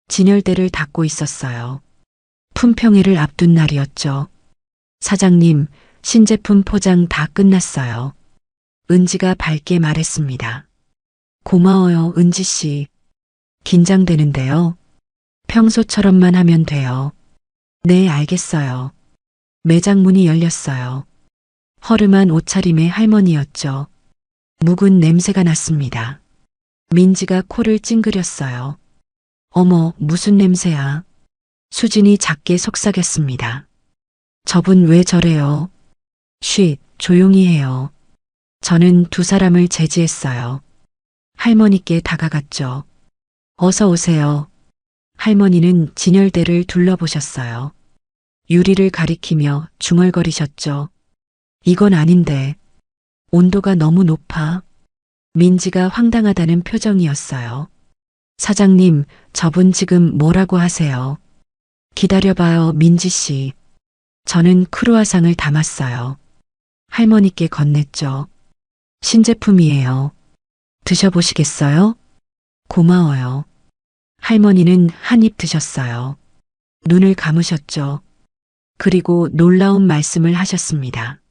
진열대를 닫고 있었어요. 품평회를 앞둔 날이었죠. 사장님, 신제품 포장 다 끝났어요. 은지가 밝게 말했습니다. 고마워요, 은지 씨. 긴장되는데요. 평소처럼만 하면 돼요. 네, 알겠어요. 매장 문이 열렸어요. 허름한 옷차림의 할머니였죠. 묵은 냄새가 났습니다. 민지가 코를 찡그렸어요. 어머, 무슨 냄새야. 수진이 작게 속삭였습니다. 저분 왜 저래요? 쉿, 조용히 해요. 저는 두 사람을 제지했어요. 할머니께 다가갔죠. 어서 오세요. 할머니는 진열대를 둘러보셨어요. 유리를 가리키며 중얼거리셨죠. 이건 아닌데. 온도가 너무 높아. 민지가 황당하다는 표정이었어요. 사장님, 저분 지금 뭐라고 하세요? 기다려봐요, 민지 씨. 저는 크루아상을 담았어요. 할머니께 건넸죠. 신제품이에요. 드셔보시겠어요? 고마워요. 할머니는 한 입 드셨어요. 눈을 감으셨죠. 그리고 놀라운 말씀을 하셨습니다.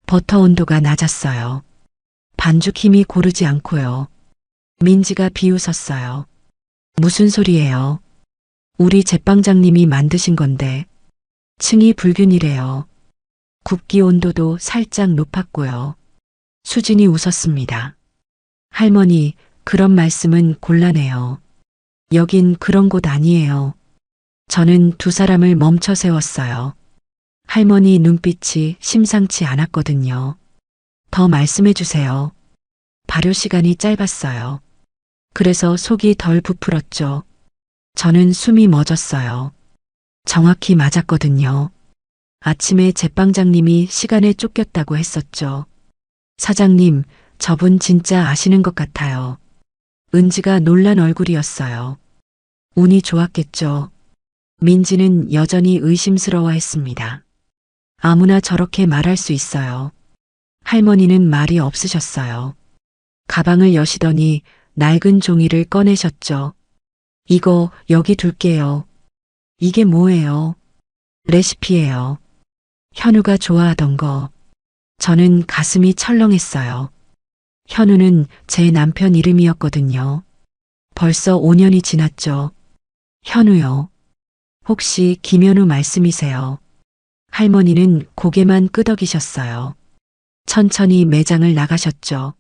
버터 온도가 낮았어요. 반죽 힘이 고르지 않고요. 민지가 비웃었어요. 무슨 소리예요? 우리 제빵장님이 만드신 건데. 층이 불균이래요. 굽기 온도도 살짝 높았고요. 수진이 웃었습니다. 할머니, 그런 말씀은 곤란해요. 여긴 그런 곳 아니에요. 저는 두 사람을 멈춰 세웠어요. 할머니 눈빛이 심상치 않았거든요. 더 말씀해 주세요. 발효 시간이 짧았어요. 그래서 속이 덜 부풀었죠. 저는 숨이 멎었어요. 정확히 맞았거든요. 아침에 제빵장님이 시간에 쫓겼다고 했었죠. 사장님, 저분 진짜 아시는 것 같아요. 은지가 놀란 얼굴이었어요. 운이 좋았겠죠. 민지는 여전히 의심스러워했습니다. 아무나 저렇게 말할 수 있어요. 할머니는 말이 없으셨어요. 가방을 여시더니 낡은 종이를 꺼내셨죠. 이거 여기 둘게요. 이게 뭐예요? 레시피예요. 현우가 좋아하던 거. 저는 가슴이 철렁했어요. 현우는 제 남편 이름이었거든요. 벌써 5년이 지났죠. 현우요. 혹시 김현우 말씀이세요? 할머니는 고개만 끄덕이셨어요. 천천히 매장을 나가셨죠.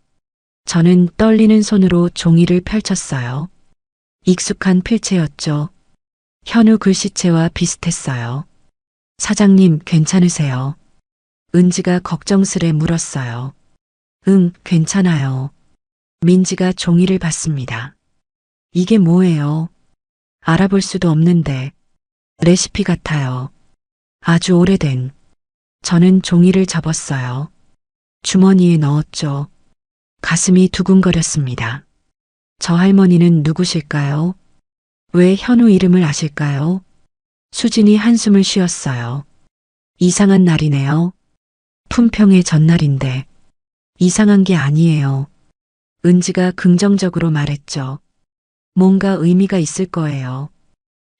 저는 떨리는 손으로 종이를 펼쳤어요. 익숙한 필체였죠. 현우 글씨체와 비슷했어요. 사장님, 괜찮으세요? 은지가 걱정스레 물었어요. 응, 괜찮아요. 민지가 종이를 받습니다. 이게 뭐예요? 알아볼 수도 없는데. 레시피 같아요. 아주 오래된. 저는 종이를 접었어요. 주머니에 넣었죠. 가슴이 두근거렸습니다. 저 할머니는 누구실까요? 왜 현우 이름을 아실까요? 수진이 한숨을 쉬었어요. 이상한 날이네요. 품평의 전날인데. 이상한 게 아니에요. 은지가 긍정적으로 말했죠. 뭔가 의미가 있을 거예요.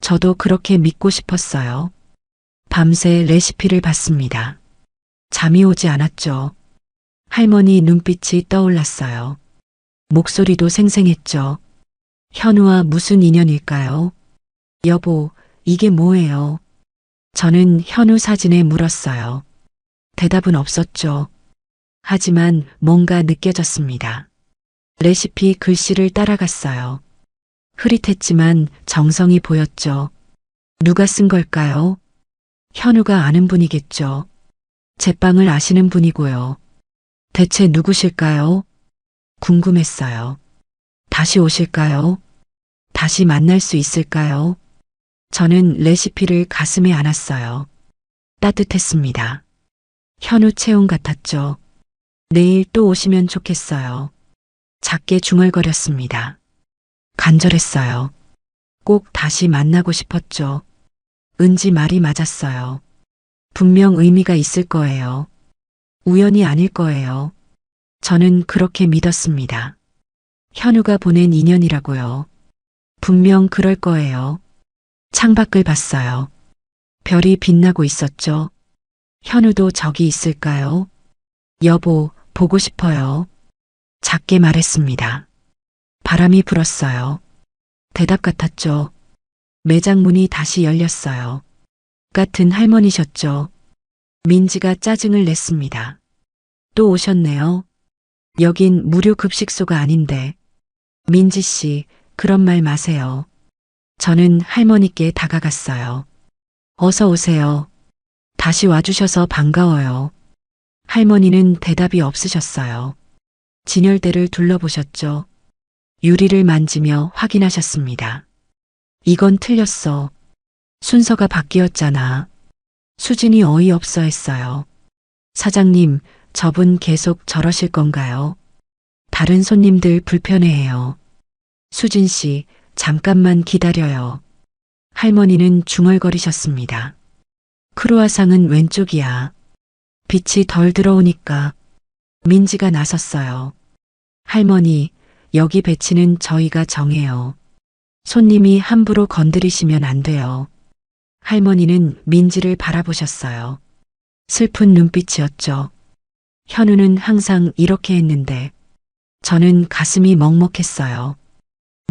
저도 그렇게 믿고 싶었어요. 밤새 레시피를 봤습니다. 잠이 오지 않았죠. 할머니 눈빛이 떠올랐어요. 목소리도 생생했죠. 현우와 무슨 인연일까요? 여보, 이게 뭐예요? 저는 현우 사진에 물었어요. 대답은 없었죠. 하지만 뭔가 느껴졌습니다. 레시피 글씨를 따라갔어요. 흐릿했지만 정성이 보였죠. 누가 쓴 걸까요? 현우가 아는 분이겠죠. 제빵을 아시는 분이고요. 대체 누구실까요? 궁금했어요. 다시 오실까요? 다시 만날 수 있을까요? 저는 레시피를 가슴에 안았어요. 따뜻했습니다. 현우 체온 같았죠. 내일 또 오시면 좋겠어요. 작게 중얼거렸습니다. 간절했어요. 꼭 다시 만나고 싶었죠. 은지 말이 맞았어요. 분명 의미가 있을 거예요. 우연이 아닐 거예요. 저는 그렇게 믿었습니다. 현우가 보낸 인연이라고요. 분명 그럴 거예요. 창밖을 봤어요. 별이 빛나고 있었죠. 현우도 저기 있을까요? 여보, 보고 싶어요. 작게 말했습니다. 바람이 불었어요. 대답 같았죠. 매장 문이 다시 열렸어요. 같은 할머니셨죠. 민지가 짜증을 냈습니다. 또 오셨네요. 여긴 무료 급식소가 아닌데. 민지 씨, 그런 말 마세요. 저는 할머니께 다가갔어요. 어서 오세요. 다시 와주셔서 반가워요. 할머니는 대답이 없으셨어요. 진열대를 둘러보셨죠. 유리를 만지며 확인하셨습니다. 이건 틀렸어. 순서가 바뀌었잖아. 수진이 어이없어 했어요. 사장님, 저분 계속 저러실 건가요? 다른 손님들 불편해해요. 수진 씨, 잠깐만 기다려요. 할머니는 중얼거리셨습니다. 크루아상은 왼쪽이야. 빛이 덜 들어오니까. 민지가 나섰어요. 할머니, 여기 배치는 저희가 정해요. 손님이 함부로 건드리시면 안 돼요. 할머니는 민지를 바라보셨어요. 슬픈 눈빛이었죠. 현우는 항상 이렇게 했는데 저는 가슴이 먹먹했어요.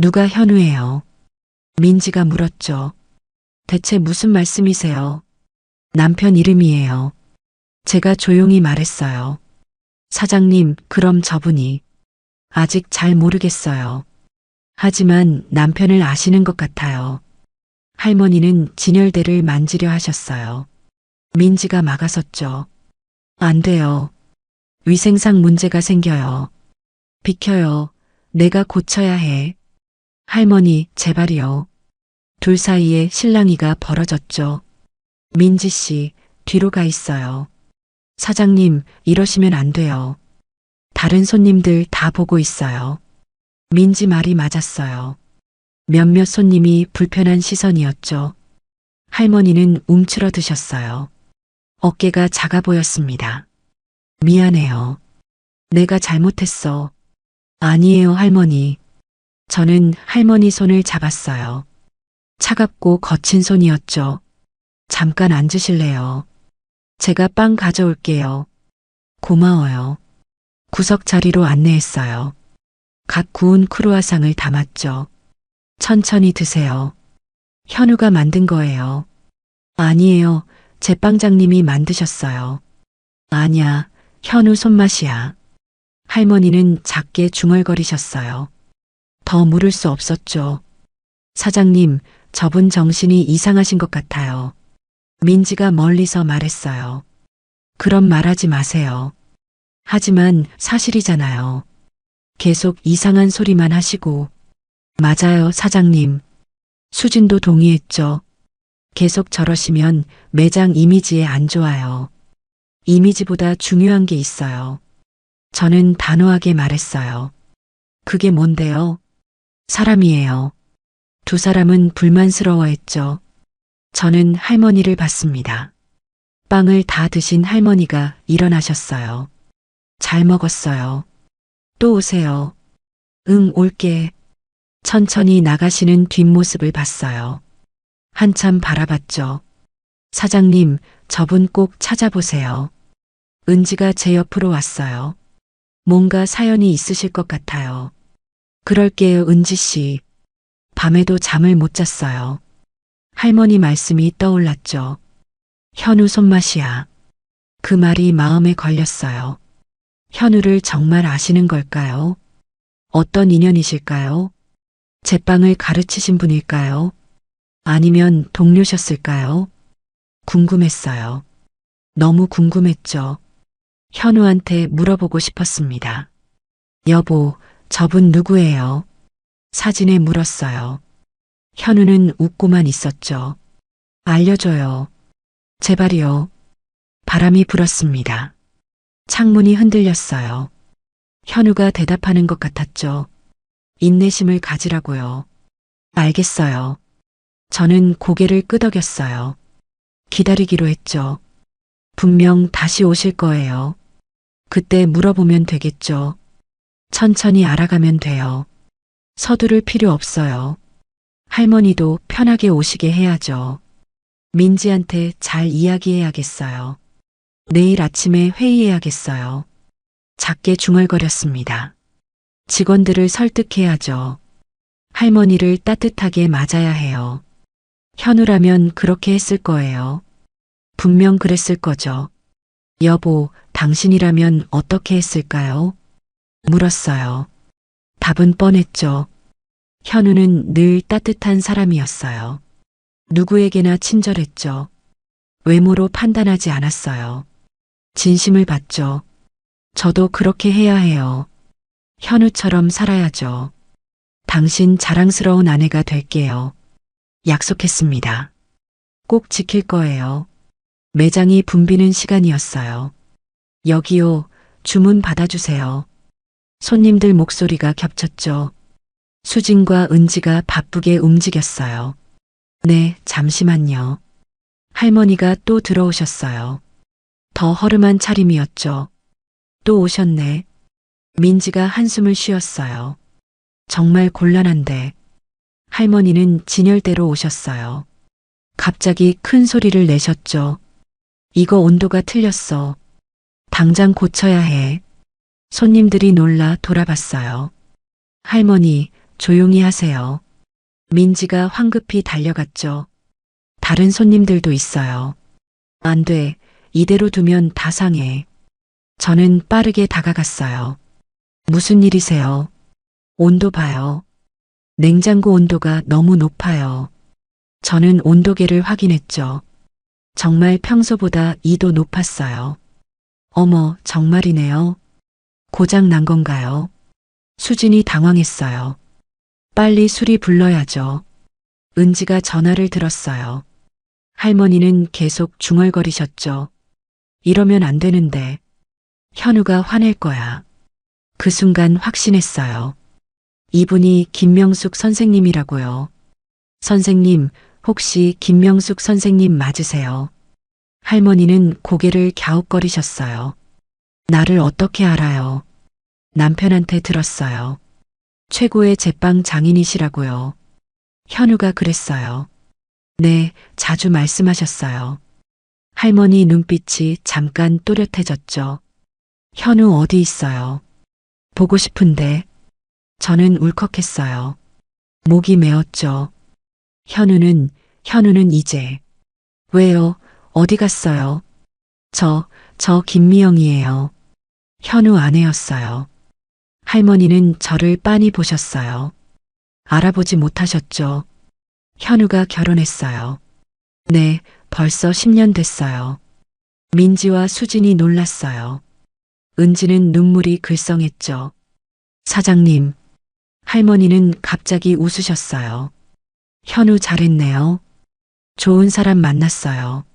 누가 현우예요? 민지가 물었죠. 대체 무슨 말씀이세요? 남편 이름이에요. 제가 조용히 말했어요. 사장님, 그럼 저분이 아직 잘 모르겠어요. 하지만 남편을 아시는 것 같아요. 할머니는 진열대를 만지려 하셨어요. 민지가 막아섰죠. 안 돼요. 위생상 문제가 생겨요. 비켜요. 내가 고쳐야 해. 할머니, 제발이요. 둘 사이에 실랑이가 벌어졌죠. 민지 씨, 뒤로 가 있어요. 사장님, 이러시면 안 돼요. 다른 손님들 다 보고 있어요. 민지 말이 맞았어요. 몇몇 손님이 불편한 시선이었죠. 할머니는 움츠러드셨어요. 어깨가 작아 보였습니다. 미안해요. 내가 잘못했어. 아니에요, 할머니. 저는 할머니 손을 잡았어요. 차갑고 거친 손이었죠. 잠깐 앉으실래요? 제가 빵 가져올게요. 고마워요. 구석 자리로 안내했어요. 갓 구운 크루아상을 담았죠. 천천히 드세요. 현우가 만든 거예요. 아니에요. 제 빵장님이 만드셨어요. 아냐, 현우 손맛이야. 할머니는 작게 중얼거리셨어요. 더 물을 수 없었죠. 사장님, 저분 정신이 이상하신 것 같아요. 민지가 멀리서 말했어요. 그런 말하지 마세요. 하지만 사실이잖아요. 계속 이상한 소리만 하시고. 맞아요, 사장님. 수진도 동의했죠. 계속 저러시면 매장 이미지에 안 좋아요. 이미지보다 중요한 게 있어요. 저는 단호하게 말했어요. 그게 뭔데요? 사람이에요. 두 사람은 불만스러워했죠. 저는 할머니를 봤습니다. 빵을 다 드신 할머니가 일어나셨어요. 잘 먹었어요. 또 오세요. 응, 올게. 천천히 나가시는 뒷모습을 봤어요. 한참 바라봤죠. 사장님, 저분 꼭 찾아보세요. 은지가 제 옆으로 왔어요. 뭔가 사연이 있으실 것 같아요. 그럴게요, 은지 씨. 밤에도 잠을 못 잤어요. 할머니 말씀이 떠올랐죠. 현우 손맛이야. 그 말이 마음에 걸렸어요. 현우를 정말 아시는 걸까요? 어떤 인연이실까요? 제빵을 가르치신 분일까요? 아니면 동료셨을까요? 궁금했어요. 너무 궁금했죠. 현우한테 물어보고 싶었습니다. 여보, 저분 누구예요? 사진에 물었어요. 현우는 웃고만 있었죠. 알려줘요. 제발이요. 바람이 불었습니다. 창문이 흔들렸어요. 현우가 대답하는 것 같았죠. 인내심을 가지라고요. 알겠어요. 저는 고개를 끄덕였어요. 기다리기로 했죠. 분명 다시 오실 거예요. 그때 물어보면 되겠죠. 천천히 알아가면 돼요. 서두를 필요 없어요. 할머니도 편하게 오시게 해야죠. 민지한테 잘 이야기해야겠어요. 내일 아침에 회의해야겠어요. 작게 중얼거렸습니다. 직원들을 설득해야죠. 할머니를 따뜻하게 맞아야 해요. 현우라면 그렇게 했을 거예요. 분명 그랬을 거죠. 여보, 당신이라면 어떻게 했을까요? 물었어요. 답은 뻔했죠. 현우는 늘 따뜻한 사람이었어요. 누구에게나 친절했죠. 외모로 판단하지 않았어요. 진심을 봤죠. 저도 그렇게 해야 해요. 현우처럼 살아야죠. 당신 자랑스러운 아내가 될게요. 약속했습니다. 꼭 지킬 거예요. 매장이 붐비는 시간이었어요. 여기요, 주문 받아주세요. 손님들 목소리가 겹쳤죠. 수진과 은지가 바쁘게 움직였어요. 네, 잠시만요. 할머니가 또 들어오셨어요. 더 허름한 차림이었죠. 또 오셨네. 민지가 한숨을 쉬었어요. 정말 곤란한데. 할머니는 진열대로 오셨어요. 갑자기 큰 소리를 내셨죠. 이거 온도가 틀렸어. 당장 고쳐야 해. 손님들이 놀라 돌아봤어요. 할머니, 조용히 하세요. 민지가 황급히 달려갔죠. 다른 손님들도 있어요. 안 돼. 이대로 두면 다 상해. 저는 빠르게 다가갔어요. 무슨 일이세요? 온도 봐요. 냉장고 온도가 너무 높아요. 저는 온도계를 확인했죠. 정말 평소보다 2도 높았어요. 어머, 정말이네요. 고장 난 건가요? 수진이 당황했어요. 빨리 수리 불러야죠. 은지가 전화를 들었어요. 할머니는 계속 중얼거리셨죠. 이러면 안 되는데. 현우가 화낼 거야. 그 순간 확신했어요. 이분이 김명숙 선생님이라고요. 선생님, 혹시 김명숙 선생님 맞으세요? 할머니는 고개를 갸웃거리셨어요. 나를 어떻게 알아요? 남편한테 들었어요. 최고의 제빵 장인이시라고요. 현우가 그랬어요. 네, 자주 말씀하셨어요. 할머니 눈빛이 잠깐 또렷해졌죠. 현우 어디 있어요? 보고 싶은데. 저는 울컥했어요. 목이 메었죠. 현우는 이제. 왜요? 어디 갔어요? 저 김미영이에요. 현우 아내였어요. 할머니는 저를 빤히 보셨어요. 알아보지 못하셨죠? 현우가 결혼했어요. 네, 벌써 10년 됐어요. 민지와 수진이 놀랐어요. 은지는 눈물이 글썽했죠. 사장님. 할머니는 갑자기 웃으셨어요. 현우 잘했네요. 좋은 사람 만났어요.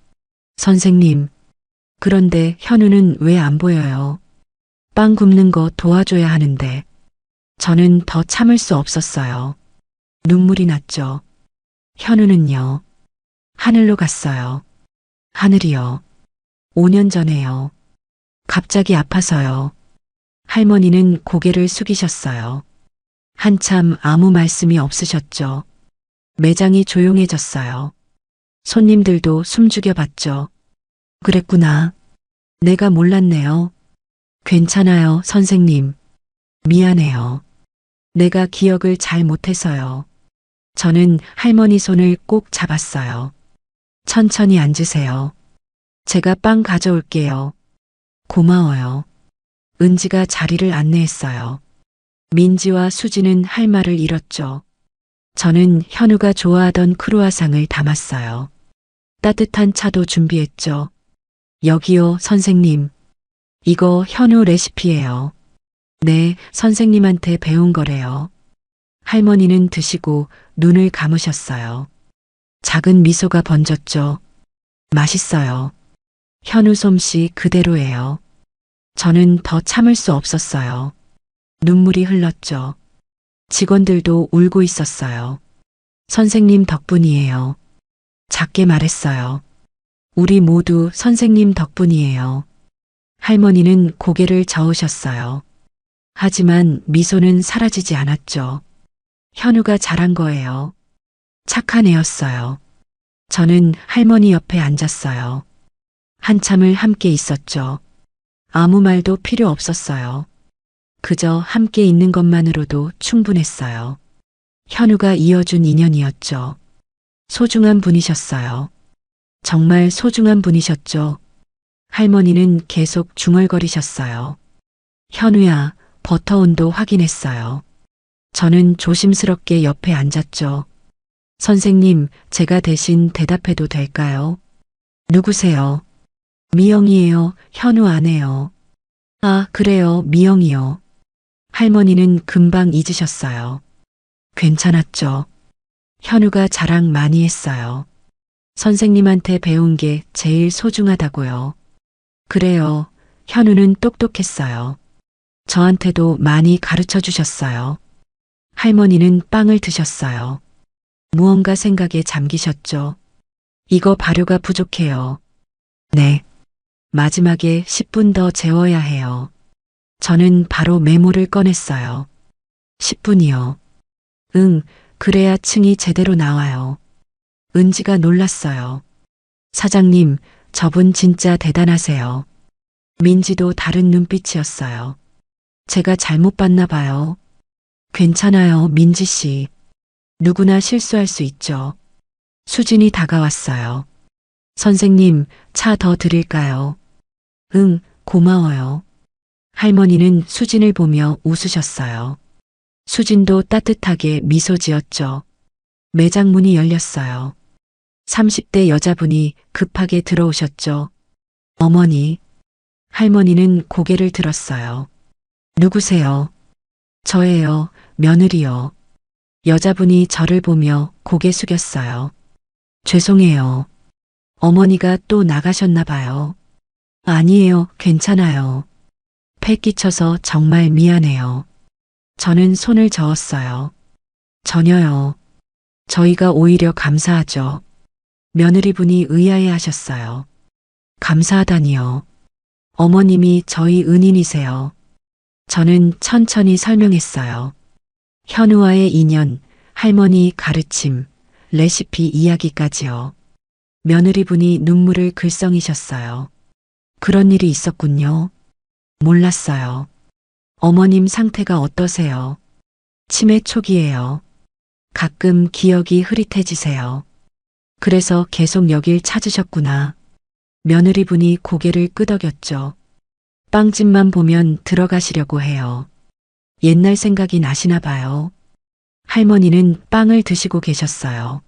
선생님. 그런데 현우는 왜 안 보여요? 빵 굽는 거 도와줘야 하는데. 저는 더 참을 수 없었어요. 눈물이 났죠. 현우는요. 하늘로 갔어요. 하늘이요. 5년 전에요. 갑자기 아파서요. 할머니는 고개를 숙이셨어요. 한참 아무 말씀이 없으셨죠. 매장이 조용해졌어요. 손님들도 숨죽여 봤죠. 그랬구나. 내가 몰랐네요. 괜찮아요, 선생님. 미안해요. 내가 기억을 잘 못해서요. 저는 할머니 손을 꼭 잡았어요. 천천히 앉으세요. 제가 빵 가져올게요. 고마워요. 은지가 자리를 안내했어요. 민지와 수지는 할 말을 잃었죠. 저는 현우가 좋아하던 크루아상을 담았어요. 따뜻한 차도 준비했죠. 여기요, 선생님. 이거 현우 레시피예요. 네, 선생님한테 배운 거래요. 할머니는 드시고 눈을 감으셨어요. 작은 미소가 번졌죠. 맛있어요. 현우 솜씨 그대로예요. 저는 더 참을 수 없었어요. 눈물이 흘렀죠. 직원들도 울고 있었어요. 선생님 덕분이에요. 작게 말했어요. 우리 모두 선생님 덕분이에요. 할머니는 고개를 저으셨어요. 하지만 미소는 사라지지 않았죠. 현우가 잘한 거예요. 착한 애였어요. 저는 할머니 옆에 앉았어요. 한참을 함께 있었죠. 아무 말도 필요 없었어요. 그저 함께 있는 것만으로도 충분했어요. 현우가 이어준 인연이었죠. 소중한 분이셨어요. 정말 소중한 분이셨죠. 할머니는 계속 중얼거리셨어요. 현우야, 버터 온도 확인했어요. 저는 조심스럽게 옆에 앉았죠. 선생님, 제가 대신 대답해도 될까요? 누구세요? 미영이에요. 현우 아내요. 아, 그래요. 미영이요. 할머니는 금방 잊으셨어요. 괜찮았죠. 현우가 자랑 많이 했어요. 선생님한테 배운 게 제일 소중하다고요. 그래요. 현우는 똑똑했어요. 저한테도 많이 가르쳐 주셨어요. 할머니는 빵을 드셨어요. 무언가 생각에 잠기셨죠. 이거 발효가 부족해요. 네. 마지막에 10분 더 재워야 해요. 저는 바로 메모를 꺼냈어요. 10분이요. 응, 그래야 층이 제대로 나와요. 은지가 놀랐어요. 사장님, 저분 진짜 대단하세요. 민지도 다른 눈빛이었어요. 제가 잘못 봤나 봐요. 괜찮아요, 민지 씨. 누구나 실수할 수 있죠. 수진이 다가왔어요. 선생님, 차 더 드릴까요? 응, 고마워요. 할머니는 수진을 보며 웃으셨어요. 수진도 따뜻하게 미소 지었죠. 매장 문이 열렸어요. 30대 여자분이 급하게 들어오셨죠. 어머니. 할머니는 고개를 들었어요. 누구세요? 저예요, 며느리요. 여자분이 저를 보며 고개 숙였어요. 죄송해요. 어머니가 또 나가셨나 봐요. 아니에요, 괜찮아요. 패 끼쳐서 정말 미안해요. 저는 손을 저었어요. 전혀요. 저희가 오히려 감사하죠. 며느리분이 의아해 하셨어요. 감사하다니요. 어머님이 저희 은인이세요. 저는 천천히 설명했어요. 현우와의 인연, 할머니 가르침, 레시피 이야기까지요. 며느리분이 눈물을 글썽이셨어요. 그런 일이 있었군요. 몰랐어요. 어머님 상태가 어떠세요? 치매 초기예요. 가끔 기억이 흐릿해지세요. 그래서 계속 여길 찾으셨구나. 며느리분이 고개를 끄덕였죠. 빵집만 보면 들어가시려고 해요. 옛날 생각이 나시나 봐요. 할머니는 빵을 드시고 계셨어요.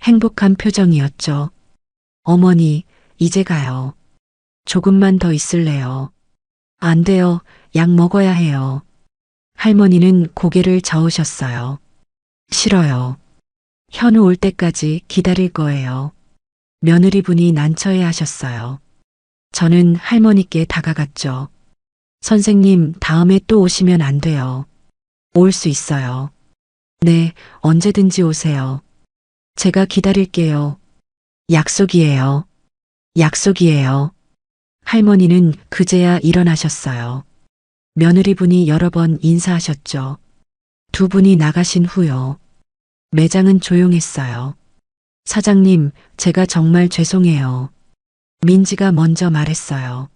행복한 표정이었죠. 어머니, 이제 가요. 조금만 더 있을래요. 안 돼요. 약 먹어야 해요. 할머니는 고개를 저으셨어요. 싫어요. 현우 올 때까지 기다릴 거예요. 며느리분이 난처해 하셨어요. 저는 할머니께 다가갔죠. 선생님, 다음에 또 오시면 안 돼요. 올 수 있어요. 네, 언제든지 오세요. 제가 기다릴게요. 약속이에요. 약속이에요. 할머니는 그제야 일어나셨어요. 며느리분이 여러 번 인사하셨죠. 두 분이 나가신 후요. 매장은 조용했어요. 사장님, 제가 정말 죄송해요. 민지가 먼저 말했어요.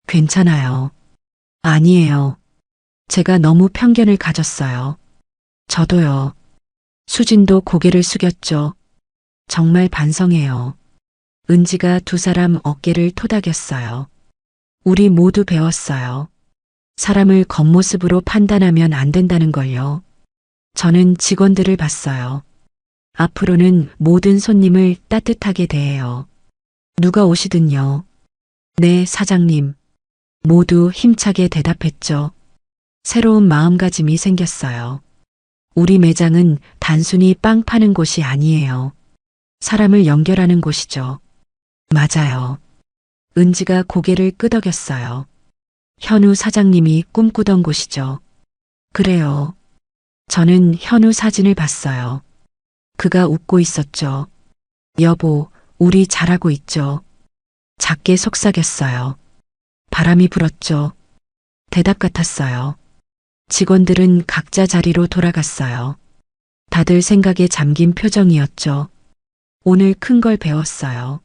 괜찮아요. 아니에요. 제가 너무 편견을 가졌어요. 저도요. 수진도 고개를 숙였죠. 정말 반성해요. 은지가 두 사람 어깨를 토닥였어요. 우리 모두 배웠어요. 사람을 겉모습으로 판단하면 안 된다는 걸요. 저는 직원들을 봤어요. 앞으로는 모든 손님을 따뜻하게 대해요. 누가 오시든요. 네, 사장님. 모두 힘차게 대답했죠. 새로운 마음가짐이 생겼어요. 우리 매장은 단순히 빵 파는 곳이 아니에요. 사람을 연결하는 곳이죠. 맞아요. 은지가 고개를 끄덕였어요. 현우 사장님이 꿈꾸던 곳이죠. 그래요. 저는 현우 사진을 봤어요. 그가 웃고 있었죠. 여보, 우리 잘하고 있죠. 작게 속삭였어요. 바람이 불었죠. 대답 같았어요. 직원들은 각자 자리로 돌아갔어요. 다들 생각에 잠긴 표정이었죠. 오늘 큰 걸 배웠어요.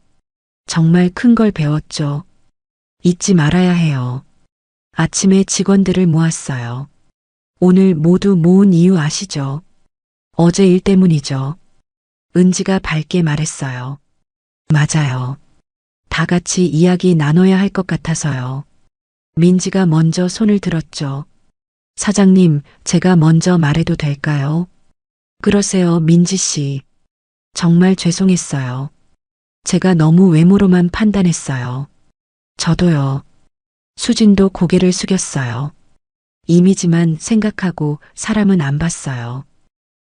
정말 큰 걸 배웠죠. 잊지 말아야 해요. 아침에 직원들을 모았어요. 오늘 모두 모은 이유 아시죠? 어제 일 때문이죠. 은지가 밝게 말했어요. 맞아요. 다 같이 이야기 나눠야 할 것 같아서요. 민지가 먼저 손을 들었죠. 사장님, 제가 먼저 말해도 될까요? 그러세요, 민지 씨. 정말 죄송했어요. 제가 너무 외모로만 판단했어요. 저도요. 수진도 고개를 숙였어요. 이미지만 생각하고 사람은 안 봤어요.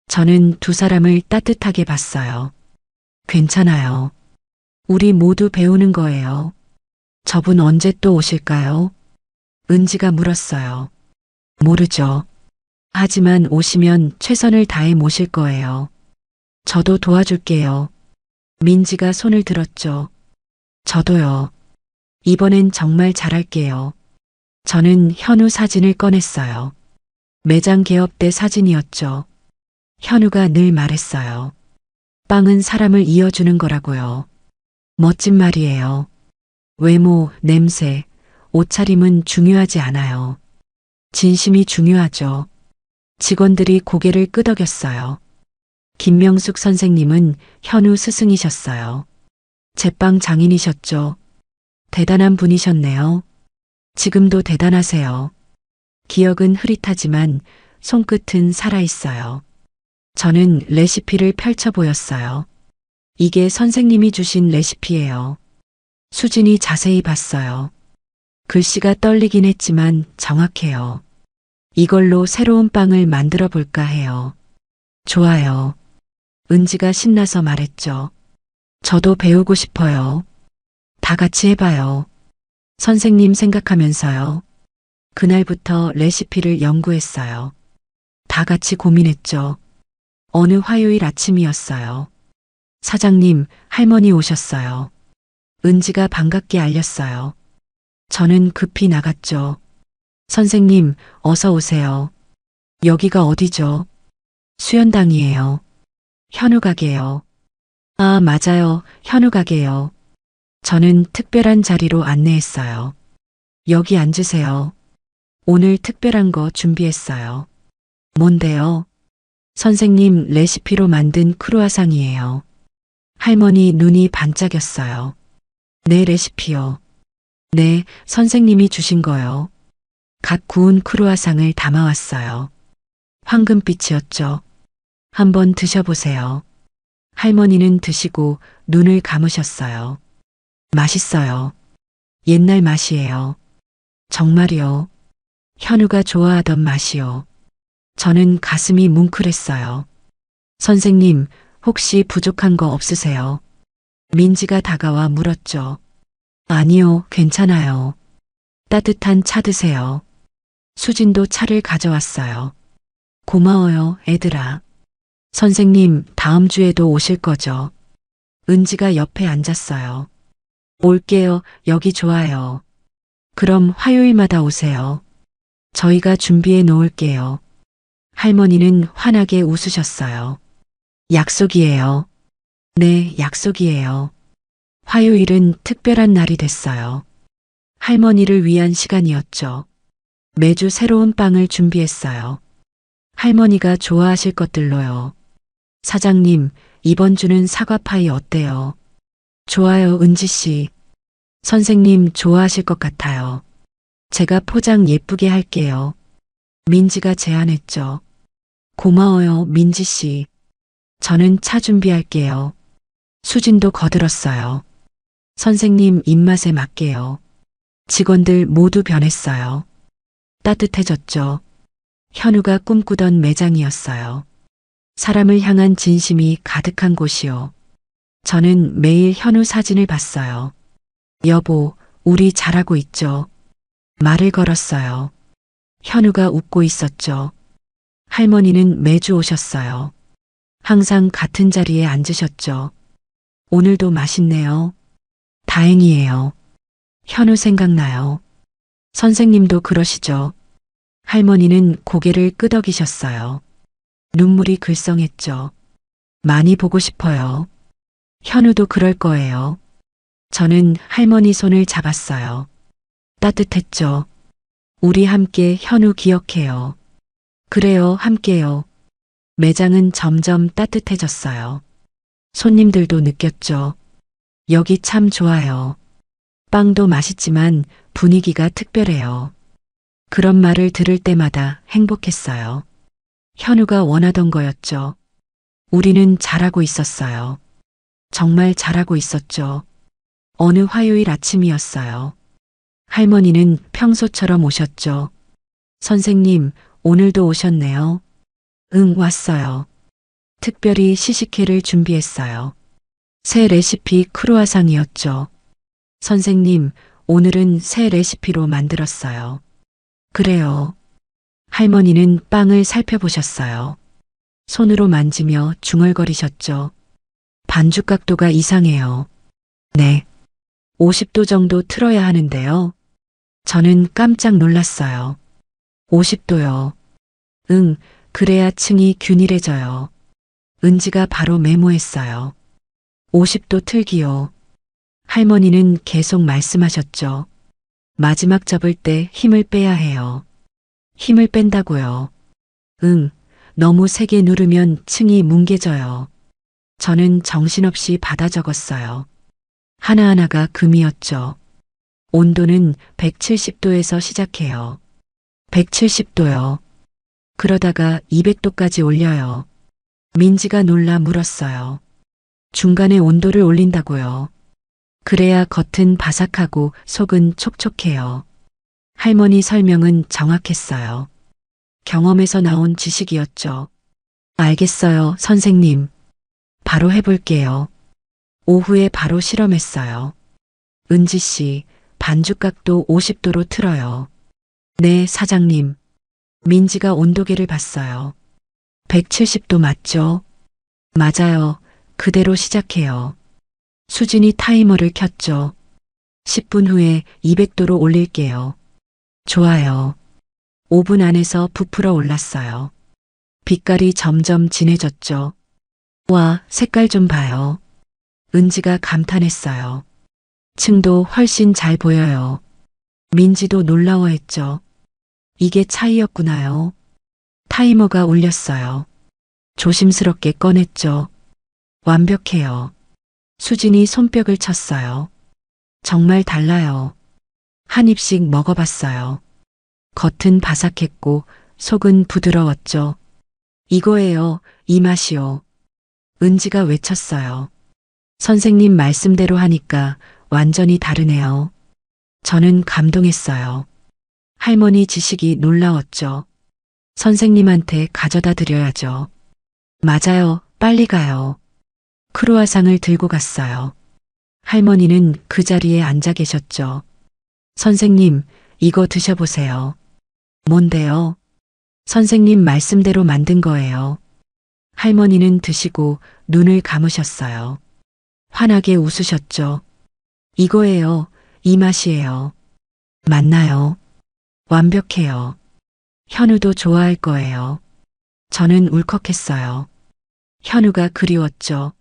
저는 두 사람을 따뜻하게 봤어요. 괜찮아요. 우리 모두 배우는 거예요. 저분 언제 또 오실까요? 은지가 물었어요. 모르죠. 하지만 오시면 최선을 다해 모실 거예요. 저도 도와줄게요. 민지가 손을 들었죠. 저도요. 이번엔 정말 잘할게요. 저는 현우 사진을 꺼냈어요. 매장 개업 때 사진이었죠. 현우가 늘 말했어요. 빵은 사람을 이어주는 거라고요. 멋진 말이에요. 외모, 냄새, 옷차림은 중요하지 않아요. 진심이 중요하죠. 직원들이 고개를 끄덕였어요. 김명숙 선생님은 현우 스승이셨어요. 제빵 장인이셨죠. 대단한 분이셨네요. 지금도 대단하세요. 기억은 흐릿하지만 손끝은 살아있어요. 저는 레시피를 펼쳐 보였어요. 이게 선생님이 주신 레시피예요. 수진이 자세히 봤어요. 글씨가 떨리긴 했지만 정확해요. 이걸로 새로운 빵을 만들어 볼까 해요. 좋아요. 은지가 신나서 말했죠. 저도 배우고 싶어요. 다 같이 해봐요. 선생님 생각하면서요. 그날부터 레시피를 연구했어요. 다 같이 고민했죠. 어느 화요일 아침이었어요. 사장님, 할머니 오셨어요. 은지가 반갑게 알렸어요. 저는 급히 나갔죠. 선생님, 어서 오세요. 여기가 어디죠? 수연당이에요. 현우 가게요. 아, 맞아요. 현우 가게요. 저는 특별한 자리로 안내했어요. 여기 앉으세요. 오늘 특별한 거 준비했어요. 뭔데요? 선생님 레시피로 만든 크루아상이에요. 할머니 눈이 반짝였어요. 내 레시피요. 네, 선생님이 주신 거요. 갓 구운 크루아상을 담아왔어요. 황금빛이었죠. 한번 드셔보세요. 할머니는 드시고 눈을 감으셨어요. 맛있어요. 옛날 맛이에요. 정말이요. 현우가 좋아하던 맛이요. 저는 가슴이 뭉클했어요. 선생님, 혹시 부족한 거 없으세요? 민지가 다가와 물었죠. 아니요, 괜찮아요. 따뜻한 차 드세요. 수진도 차를 가져왔어요. 고마워요, 애들아. 선생님, 다음 주에도 오실 거죠? 은지가 옆에 앉았어요. 올게요, 여기 좋아요. 그럼 화요일마다 오세요. 저희가 준비해 놓을게요. 할머니는 환하게 웃으셨어요. 약속이에요. 네, 약속이에요. 화요일은 특별한 날이 됐어요. 할머니를 위한 시간이었죠. 매주 새로운 빵을 준비했어요. 할머니가 좋아하실 것들로요. 사장님, 이번 주는 사과파이 어때요? 좋아요, 은지 씨. 선생님 좋아하실 것 같아요. 제가 포장 예쁘게 할게요. 민지가 제안했죠. 고마워요, 민지 씨. 저는 차 준비할게요. 수진도 거들었어요. 선생님 입맛에 맞게요. 직원들 모두 변했어요. 따뜻해졌죠. 현우가 꿈꾸던 매장이었어요. 사람을 향한 진심이 가득한 곳이요. 저는 매일 현우 사진을 봤어요. 여보, 우리 잘하고 있죠? 말을 걸었어요. 현우가 웃고 있었죠. 할머니는 매주 오셨어요. 항상 같은 자리에 앉으셨죠. 오늘도 맛있네요. 다행이에요. 현우 생각나요. 선생님도 그러시죠. 할머니는 고개를 끄덕이셨어요. 눈물이 글썽했죠. 많이 보고 싶어요. 현우도 그럴 거예요. 저는 할머니 손을 잡았어요. 따뜻했죠. 우리 함께 현우 기억해요. 그래요, 함께요. 매장은 점점 따뜻해졌어요. 손님들도 느꼈죠. 여기 참 좋아요. 빵도 맛있지만 분위기가 특별해요. 그런 말을 들을 때마다 행복했어요. 현우가 원하던 거였죠. 우리는 잘하고 있었어요. 정말 잘하고 있었죠. 어느 화요일 아침이었어요. 할머니는 평소처럼 오셨죠. 선생님, 오늘도 오셨네요. 응, 왔어요. 특별히 시식회를 준비했어요. 새 레시피 크루아상이었죠. 선생님, 오늘은 새 레시피로 만들었어요. 그래요. 할머니는 빵을 살펴보셨어요. 손으로 만지며 중얼거리셨죠. 반죽 각도가 이상해요. 네. 50도 정도 틀어야 하는데요. 저는 깜짝 놀랐어요. 50도요. 응, 그래야 층이 균일해져요. 은지가 바로 메모했어요. 50도 틀기요. 할머니는 계속 말씀하셨죠. 마지막 접을 때 힘을 빼야 해요. 힘을 뺀다고요. 응, 너무 세게 누르면 층이 뭉개져요. 저는 정신없이 받아 적었어요. 하나하나가 금이었죠. 온도는 170도에서 시작해요. 170도요. 그러다가 200도까지 올려요. 민지가 놀라 물었어요. 중간에 온도를 올린다고요. 그래야 겉은 바삭하고 속은 촉촉해요. 할머니 설명은 정확했어요. 경험에서 나온 지식이었죠. 알겠어요, 선생님. 바로 해볼게요. 오후에 바로 실험했어요. 은지 씨, 반죽 각도 50도로 틀어요. 네, 사장님. 민지가 온도계를 봤어요. 170도 맞죠? 맞아요. 그대로 시작해요. 수진이 타이머를 켰죠. 10분 후에 200도로 올릴게요. 좋아요. 5분 안에서 부풀어 올랐어요. 빛깔이 점점 진해졌죠. 와, 색깔 좀 봐요. 은지가 감탄했어요. 층도 훨씬 잘 보여요. 민지도 놀라워했죠. 이게 차이였구나요. 타이머가 울렸어요. 조심스럽게 꺼냈죠. 완벽해요. 수진이 손뼉을 쳤어요. 정말 달라요. 한 입씩 먹어봤어요. 겉은 바삭했고 속은 부드러웠죠. 이거예요. 이 맛이요. 은지가 외쳤어요. 선생님 말씀대로 하니까 완전히 다르네요. 저는 감동했어요. 할머니 지식이 놀라웠죠. 선생님한테 가져다 드려야죠. 맞아요. 빨리 가요. 크루아상을 들고 갔어요. 할머니는 그 자리에 앉아 계셨죠. 선생님, 이거 드셔보세요. 뭔데요? 선생님 말씀대로 만든 거예요. 할머니는 드시고 눈을 감으셨어요. 환하게 웃으셨죠. 이거예요. 이 맛이에요. 맞나요? 완벽해요. 현우도 좋아할 거예요. 저는 울컥했어요. 현우가 그리웠죠.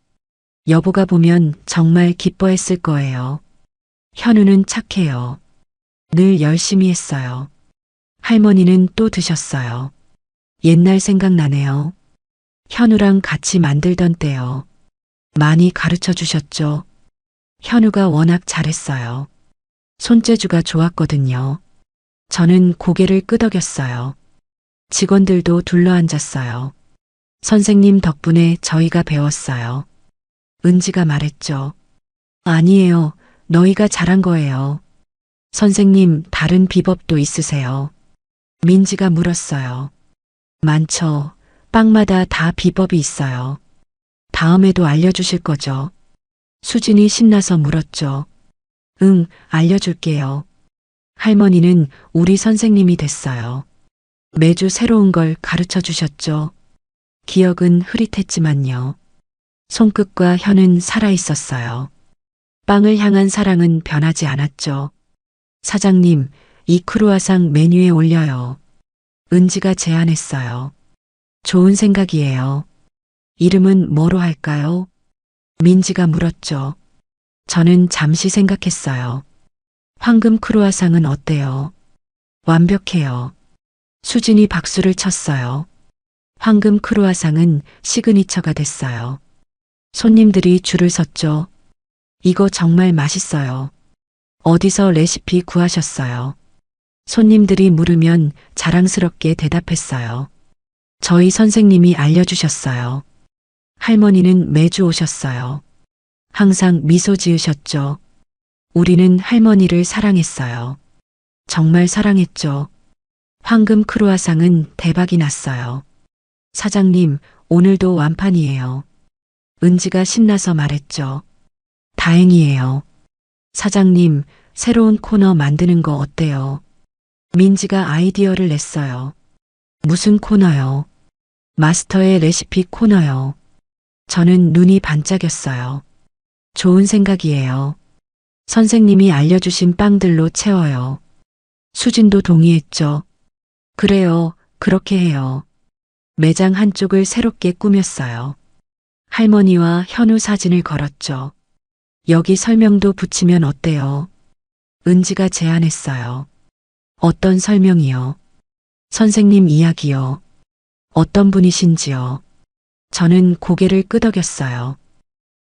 여보가 보면 정말 기뻐했을 거예요. 현우는 착해요. 늘 열심히 했어요. 할머니는 또 드셨어요. 옛날 생각나네요. 현우랑 같이 만들던 때요. 많이 가르쳐 주셨죠. 현우가 워낙 잘했어요. 손재주가 좋았거든요. 저는 고개를 끄덕였어요. 직원들도 둘러앉았어요. 선생님 덕분에 저희가 배웠어요. 은지가 말했죠. 아니에요. 너희가 잘한 거예요. 선생님, 다른 비법도 있으세요? 민지가 물었어요. 많죠. 빵마다 다 비법이 있어요. 다음에도 알려주실 거죠? 수진이 신나서 물었죠. 응, 알려줄게요. 할머니는 우리 선생님이 됐어요. 매주 새로운 걸 가르쳐 주셨죠. 기억은 흐릿했지만요. 손끝과 혀는 살아있었어요. 빵을 향한 사랑은 변하지 않았죠. 사장님, 이 크루아상 메뉴에 올려요. 은지가 제안했어요. 좋은 생각이에요. 이름은 뭐로 할까요? 민지가 물었죠. 저는 잠시 생각했어요. 황금 크루아상은 어때요? 완벽해요. 수진이 박수를 쳤어요. 황금 크루아상은 시그니처가 됐어요. 손님들이 줄을 섰죠. 이거 정말 맛있어요. 어디서 레시피 구하셨어요? 손님들이 물으면 자랑스럽게 대답했어요. 저희 선생님이 알려주셨어요. 할머니는 매주 오셨어요. 항상 미소 지으셨죠. 우리는 할머니를 사랑했어요. 정말 사랑했죠. 황금 크루아상은 대박이 났어요. 사장님, 오늘도 완판이에요. 은지가 신나서 말했죠. 다행이에요. 사장님, 새로운 코너 만드는 거 어때요? 민지가 아이디어를 냈어요. 무슨 코너요? 마스터의 레시피 코너요. 저는 눈이 반짝였어요. 좋은 생각이에요. 선생님이 알려주신 빵들로 채워요. 수진도 동의했죠. 그래요, 그렇게 해요. 매장 한쪽을 새롭게 꾸몄어요. 할머니와 현우 사진을 걸었죠. 여기 설명도 붙이면 어때요? 은지가 제안했어요. 어떤 설명이요? 선생님 이야기요. 어떤 분이신지요? 저는 고개를 끄덕였어요.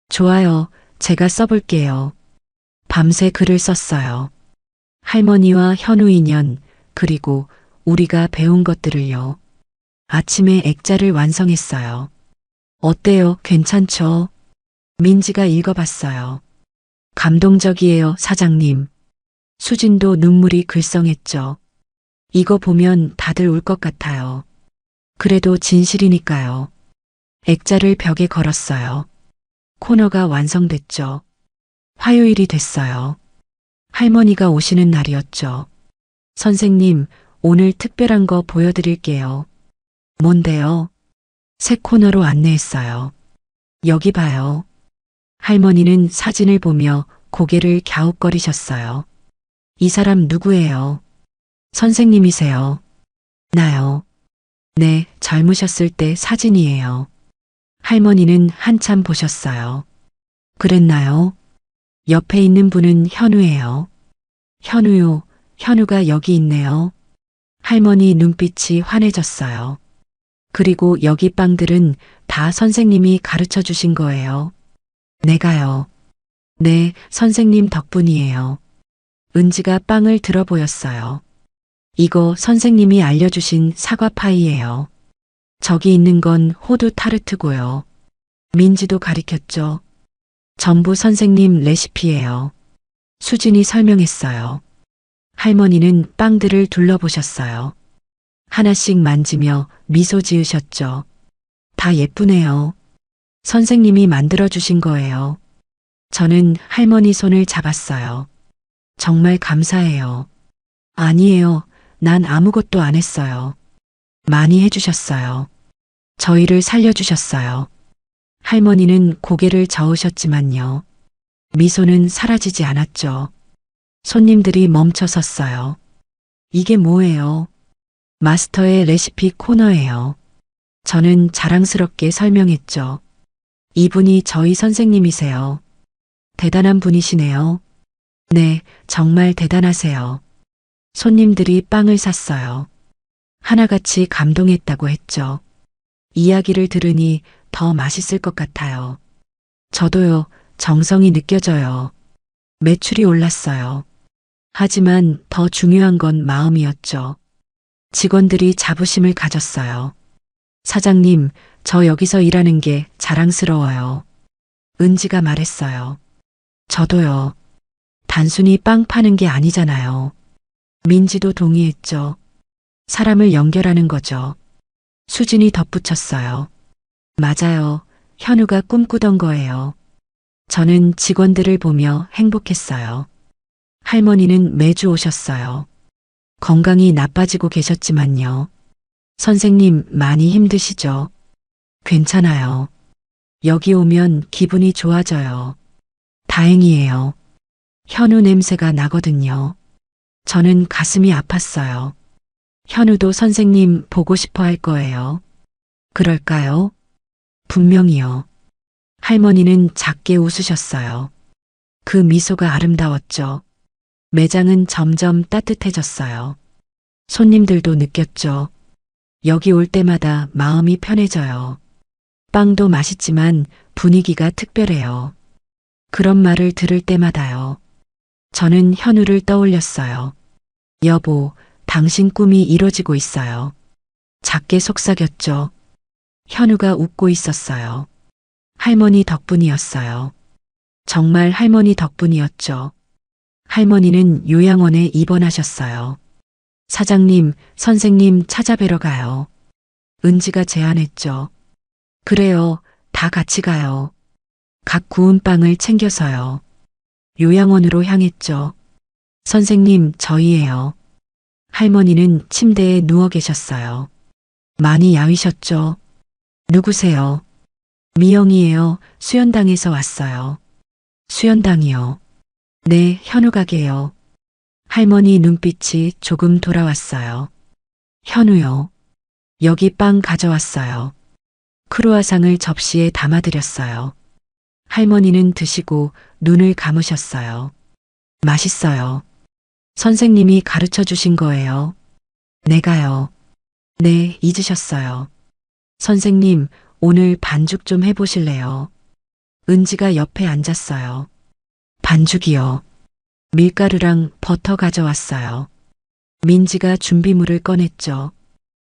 좋아요, 제가 써볼게요. 밤새 글을 썼어요. 할머니와 현우 인연, 그리고 우리가 배운 것들을요. 아침에 액자를 완성했어요. 어때요? 괜찮죠? 민지가 읽어봤어요. 감동적이에요, 사장님. 수진도 눈물이 글썽했죠. 이거 보면 다들 울 것 같아요. 그래도 진실이니까요. 액자를 벽에 걸었어요. 코너가 완성됐죠. 화요일이 됐어요. 할머니가 오시는 날이었죠. 선생님, 오늘 특별한 거 보여드릴게요. 뭔데요? 새 코너로 안내했어요. 여기 봐요. 할머니는 사진을 보며 고개를 갸웃거리셨어요. 이 사람 누구예요? 선생님이세요. 나요. 네, 젊으셨을 때 사진이에요. 할머니는 한참 보셨어요. 그랬나요? 옆에 있는 분은 현우예요. 현우요, 현우가 여기 있네요. 할머니 눈빛이 환해졌어요. 그리고 여기 빵들은 다 선생님이 가르쳐 주신 거예요. 내가요. 네, 선생님 덕분이에요. 은지가 빵을 들어 보였어요. 이거 선생님이 알려주신 사과파이예요. 저기 있는 건 호두 타르트고요. 민지도 가리켰죠. 전부 선생님 레시피예요. 수진이 설명했어요. 할머니는 빵들을 둘러보셨어요. 하나씩 만지며 미소 지으셨죠. 다 예쁘네요. 선생님이 만들어주신 거예요. 저는 할머니 손을 잡았어요. 정말 감사해요. 아니에요. 난 아무것도 안 했어요. 많이 해주셨어요. 저희를 살려주셨어요. 할머니는 고개를 저으셨지만요. 미소는 사라지지 않았죠. 손님들이 멈춰 섰어요. 이게 뭐예요? 마스터의 레시피 코너예요. 저는 자랑스럽게 설명했죠. 이분이 저희 선생님이세요. 대단한 분이시네요. 네, 정말 대단하세요. 손님들이 빵을 샀어요. 하나같이 감동했다고 했죠. 이야기를 들으니 더 맛있을 것 같아요. 저도요, 정성이 느껴져요. 매출이 올랐어요. 하지만 더 중요한 건 마음이었죠. 직원들이 자부심을 가졌어요. 사장님, 저 여기서 일하는 게 자랑스러워요. 은지가 말했어요. 저도요. 단순히 빵 파는 게 아니잖아요. 민지도 동의했죠. 사람을 연결하는 거죠. 수진이 덧붙였어요. 맞아요. 현우가 꿈꾸던 거예요. 저는 직원들을 보며 행복했어요. 할머니는 매주 오셨어요. 건강이 나빠지고 계셨지만요. 선생님 많이 힘드시죠? 괜찮아요. 여기 오면 기분이 좋아져요. 다행이에요. 현우 냄새가 나거든요. 저는 가슴이 아팠어요. 현우도 선생님 보고 싶어 할 거예요. 그럴까요? 분명히요. 할머니는 작게 웃으셨어요. 그 미소가 아름다웠죠. 매장은 점점 따뜻해졌어요. 손님들도 느꼈죠. 여기 올 때마다 마음이 편해져요. 빵도 맛있지만 분위기가 특별해요. 그런 말을 들을 때마다요. 저는 현우를 떠올렸어요. 여보, 당신 꿈이 이뤄지고 있어요. 작게 속삭였죠. 현우가 웃고 있었어요. 할머니 덕분이었어요. 정말 할머니 덕분이었죠. 할머니는 요양원에 입원하셨어요. 사장님, 선생님 찾아뵈러 가요. 은지가 제안했죠. 그래요, 다 같이 가요. 각 구운 빵을 챙겨서요. 요양원으로 향했죠. 선생님, 저희예요. 할머니는 침대에 누워 계셨어요. 많이 야위셨죠? 누구세요? 미영이에요. 수연당에서 왔어요. 수연당이요. 네, 현우 가게요. 할머니 눈빛이 조금 돌아왔어요. 현우요. 여기 빵 가져왔어요. 크루아상을 접시에 담아드렸어요. 할머니는 드시고 눈을 감으셨어요. 맛있어요. 선생님이 가르쳐 주신 거예요. 내가요. 네, 잊으셨어요. 선생님, 오늘 반죽 좀 해보실래요? 은지가 옆에 앉았어요. 반죽이요. 밀가루랑 버터 가져왔어요. 민지가 준비물을 꺼냈죠.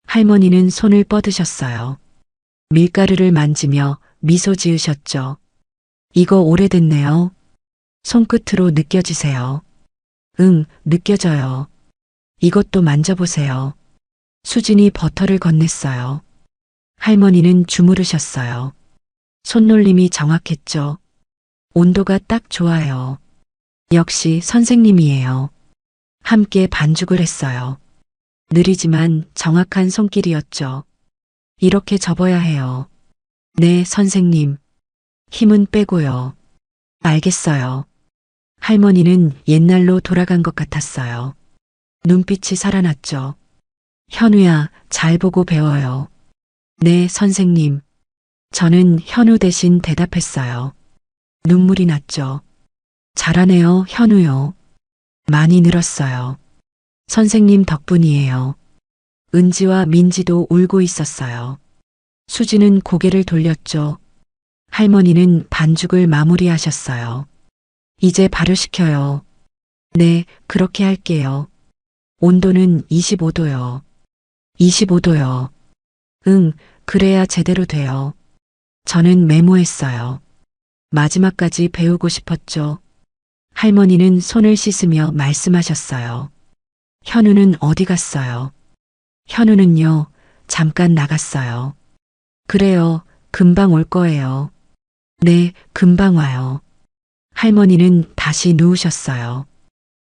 할머니는 손을 뻗으셨어요. 밀가루를 만지며 미소 지으셨죠. 이거 오래됐네요. 손끝으로 느껴지세요. 응, 느껴져요. 이것도 만져보세요. 수진이 버터를 건넸어요. 할머니는 주무르셨어요. 손놀림이 정확했죠. 온도가 딱 좋아요. 역시 선생님이에요. 함께 반죽을 했어요. 느리지만 정확한 손길이었죠. 이렇게 접어야 해요. 네, 선생님. 힘은 빼고요. 알겠어요. 할머니는 옛날로 돌아간 것 같았어요. 눈빛이 살아났죠. 현우야, 잘 보고 배워요. 네, 선생님. 저는 현우 대신 대답했어요. 눈물이 났죠. 잘하네요, 현우요. 많이 늘었어요. 선생님 덕분이에요. 은지와 민지도 울고 있었어요. 수지는 고개를 돌렸죠. 할머니는 반죽을 마무리하셨어요. 이제 발효시켜요. 네, 그렇게 할게요. 온도는 25도요. 25도요. 응, 그래야 제대로 돼요. 저는 메모했어요. 마지막까지 배우고 싶었죠. 할머니는 손을 씻으며 말씀하셨어요. 현우는 어디 갔어요? 현우는요, 잠깐 나갔어요. 그래요, 금방 올 거예요. 네, 금방 와요. 할머니는 다시 누우셨어요.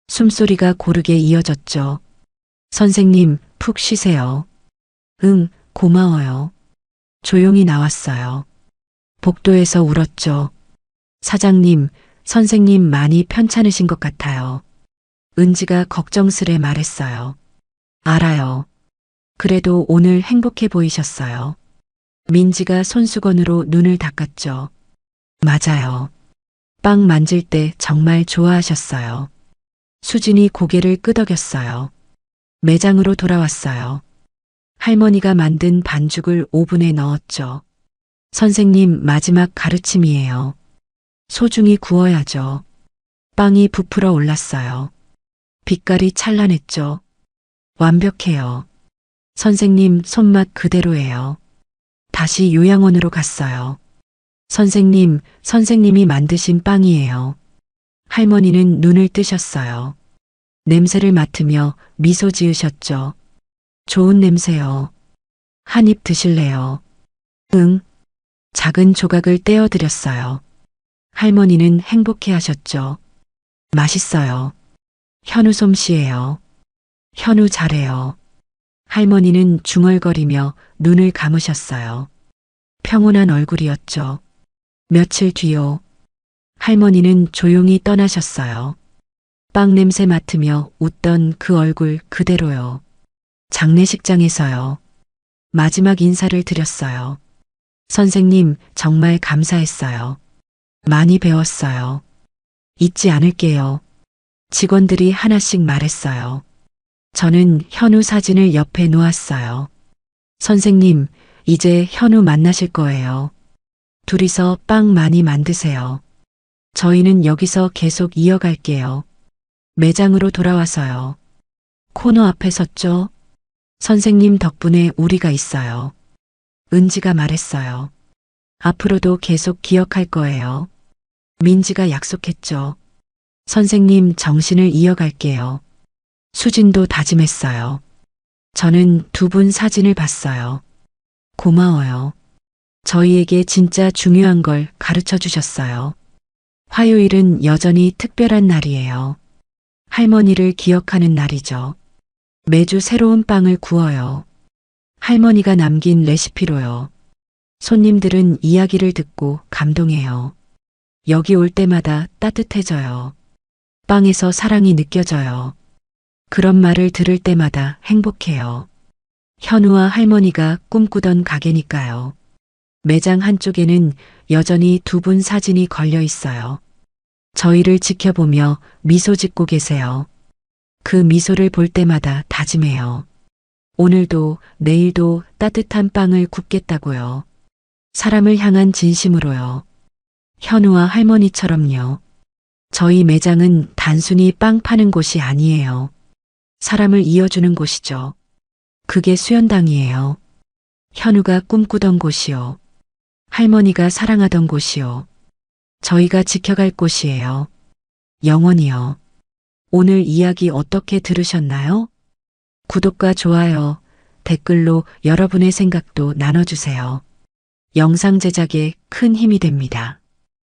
숨소리가 고르게 이어졌죠. 선생님, 푹 쉬세요. 응, 고마워요. 조용히 나왔어요. 복도에서 울었죠. 사장님, 선생님 많이 편찮으신 것 같아요. 은지가 걱정스레 말했어요. 알아요. 그래도 오늘 행복해 보이셨어요. 민지가 손수건으로 눈을 닦았죠. 맞아요. 빵 만질 때 정말 좋아하셨어요. 수진이 고개를 끄덕였어요. 매장으로 돌아왔어요. 할머니가 만든 반죽을 오븐에 넣었죠. 선생님 마지막 가르침이에요. 소중히 구워야죠. 빵이 부풀어 올랐어요. 빛깔이 찬란했죠. 완벽해요. 선생님 손맛 그대로예요. 다시 요양원으로 갔어요. 선생님, 선생님이 만드신 빵이에요. 할머니는 눈을 뜨셨어요. 냄새를 맡으며 미소 지으셨죠. 좋은 냄새요. 한 입 드실래요? 응. 작은 조각을 떼어드렸어요. 할머니는 행복해 하셨죠. 맛있어요. 현우 솜씨예요. 현우 잘해요. 할머니는 중얼거리며 눈을 감으셨어요. 평온한 얼굴이었죠. 며칠 뒤요. 할머니는 조용히 떠나셨어요. 빵 냄새 맡으며 웃던 그 얼굴 그대로요. 장례식장에서요. 마지막 인사를 드렸어요. 선생님, 정말 감사했어요. 많이 배웠어요. 잊지 않을게요. 직원들이 하나씩 말했어요. 저는 현우 사진을 옆에 놓았어요. 선생님, 이제 현우 만나실 거예요. 둘이서 빵 많이 만드세요. 저희는 여기서 계속 이어갈게요. 매장으로 돌아와서요. 코너 앞에 섰죠? 선생님 덕분에 우리가 있어요. 은지가 말했어요. 앞으로도 계속 기억할 거예요. 민지가 약속했죠. 선생님 정신을 이어갈게요. 수진도 다짐했어요. 저는 두 분 사진을 봤어요. 고마워요. 저희에게 진짜 중요한 걸 가르쳐 주셨어요. 화요일은 여전히 특별한 날이에요. 할머니를 기억하는 날이죠. 매주 새로운 빵을 구워요. 할머니가 남긴 레시피로요. 손님들은 이야기를 듣고 감동해요. 여기 올 때마다 따뜻해져요. 빵에서 사랑이 느껴져요. 그런 말을 들을 때마다 행복해요. 현우와 할머니가 꿈꾸던 가게니까요. 매장 한쪽에는 여전히 두 분 사진이 걸려 있어요. 저희를 지켜보며 미소 짓고 계세요. 그 미소를 볼 때마다 다짐해요. 오늘도 내일도 따뜻한 빵을 굽겠다고요. 사람을 향한 진심으로요. 현우와 할머니처럼요. 저희 매장은 단순히 빵 파는 곳이 아니에요. 사람을 이어주는 곳이죠. 그게 수연당이에요. 현우가 꿈꾸던 곳이요. 할머니가 사랑하던 곳이요. 저희가 지켜갈 곳이에요. 영원히요. 오늘 이야기 어떻게 들으셨나요? 구독과 좋아요, 댓글로 여러분의 생각도 나눠주세요. 영상 제작에 큰 힘이 됩니다.